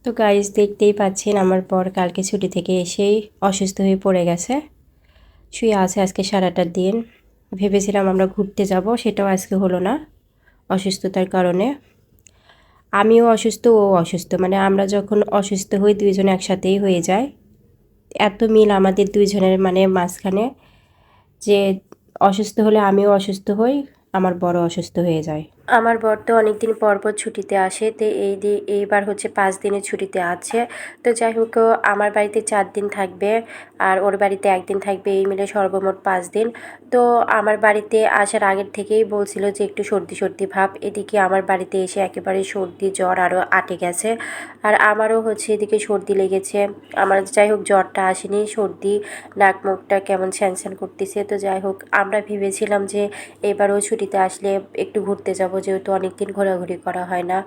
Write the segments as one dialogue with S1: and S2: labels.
S1: তো গাইস দেখতেই পাচ্ছেন আমার বর কালকে ছুটি থেকে এসেই অসুস্থ হয়ে পড়ে গেছে, শুয়ে আছে আজকে সারাটা দিন। ভেবেছিলাম আমরা ঘুরতে যাব, সেটাও আজকে হলো না অসুস্থতার কারণে। আমিও অসুস্থ, ও অসুস্থ, মানে আমরা যখন অসুস্থ হই দুইজন একসাথেই হয়ে যায়। এত মিল আমাদের দুইজনের মানে মাঝখানে যে অসুস্থ হলে আমিও অসুস্থ হই, আমার বড় অসুস্থ হয়ে যায়। আমার বর তো অনেক দিন পর পর ছুটিতে আসে, তো এইবার হচ্ছে 5 দিনের ছুটিতে আছে। তো যাই হোক, ও আমার বাড়িতে 4 দিন থাকবে আর ওর বাড়িতে 1 দিন থাকবে, এই মিলে সর্বমোট 5 দিন। তো আমার বাড়িতে আসার আগের থেকেই বলছিল যে একটু সর্দি সর্দি ভাব, এদিকে আমার বাড়িতে এসে একেবারে সর্দি জ্বর আরও আটে গেছে। আর আমারও হচ্ছে এদিকে সর্দি লেগেছে। আমার যাই হোক জ্বরটা আসেনি, সর্দি, নাক মুখটা কেমন ছ্যানছ্যান করতেছে। তো যাই হোক, আমরা ভেবেছিলাম যে এবারও ছুটিতে আসলে একটু ঘুরতে যাব, যেহেতু অনেক দিন ঘোরাঘুরি করা হয় না,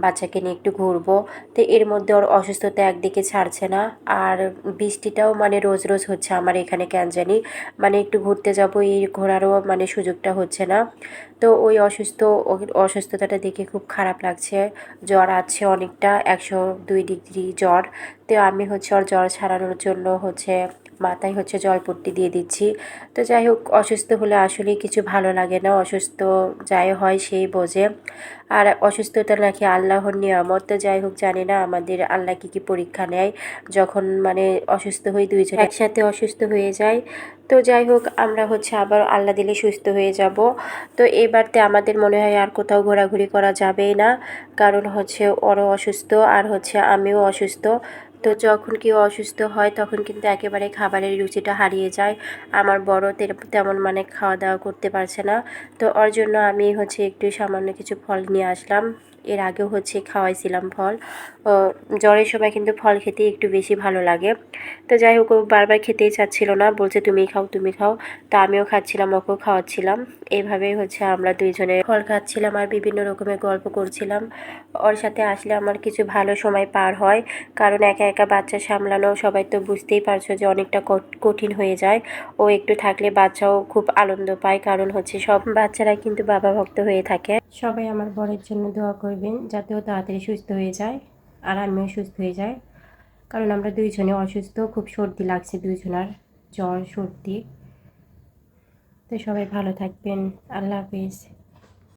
S1: বাচ্চাকে নিয়ে একটু ঘুরবো। তো এর মধ্যে ওর অসুস্থতা একদিকে ছাড়ছে না, আর বৃষ্টিটাও মানে রোজ রোজ হচ্ছে আমার এখানে, কেন জানি মানে একটু ঘুরতে যাব এই ঘোরারও মানে সুযোগটা হচ্ছে না। তো ওই অসুস্থতাটা দেখে খুব খারাপ লাগছে। জ্বর আছে অনেকটা, 102 ডিগ্রি জ্বর। তো আমি হচ্ছে ওর জ্বর ছাড়ানোর জন্য হচ্ছে মাথায় হচ্ছে জলপট্টি দিয়ে দিচ্ছি। তো যাই হোক, অসুস্থ হলে আসলেই কিছু ভালো লাগে না, অসুস্থ যাই হয় সেই বোঝে। আর অসুস্থতা নাকি আল্লাহর নিয়ামত। তো যাই হোক, জানি না আমাদের আল্লাহ কী পরীক্ষা নেয় যখন মানে অসুস্থ হই, দুইজন একসাথে অসুস্থ হয়ে যায়। তো যাই হোক, আমরা হচ্ছে আবার আল্লাহ দিলে সুস্থ হয়ে যাব। তো এবারতে আমাদের মনে হয় আর কোথাও ঘোরাঘুরি করা যাবেই না, কারণ হচ্ছে ওরও অসুস্থ আর হচ্ছে আমিও অসুস্থ। তো যখন কেউ অসুস্থ হয় তখন কিন্তু একেবারে খাবারের রুচিটা হারিয়ে যায়। আমার বড় তেমন মানে খাওয়া দাওয়া করতে পারছে না। তো ওর জন্য আমি হচ্ছে একটু সামান্য কিছু ফল নিয়ে আসলাম। এর আগেও হচ্ছে খাওয়াইছিলাম ফল। জ্বরের সময় কিন্তু ফল খেতে একটু বেশি ভালো লাগে। তো যাই হোক, ও বারবার খেতেই চাচ্ছিল না, বলছে তুমি খাও তুমি খাও। তা আমিও খাচ্ছিলাম, ওকেও খাওয়াচ্ছিলাম। এইভাবেই হচ্ছে আমরা দুইজনে ফল খাচ্ছিলাম আর বিভিন্ন রকমের গল্প করছিলাম। ওর সাথে আসলে আমার কিছু ভালো সময় পার হয়, কারণ একা একা বাচ্চা সামলানো সবাই তো বুঝতেই পারছো যে অনেকটা কঠিন হয়ে যায়। ও একটু থাকলে বাচ্চাও খুব আনন্দ পায়, কারণ হচ্ছে সব বাচ্চারা কিন্তু বাবা ভক্ত হয়ে থাকে। সবাই আমার বরের জন্য দোয়া করবেন যাতে ও তাড়াতাড়ি সুস্থ হয়ে যায় আর আমিও সুস্থ হয়ে যাই, কারণ আমরা দুইজনে অসুস্থ, খুব সর্দি লাগছে দুইজনার, জ্বর সর্দি। তো সবাই ভালো থাকবেন, আল্লাহ হাফিজ।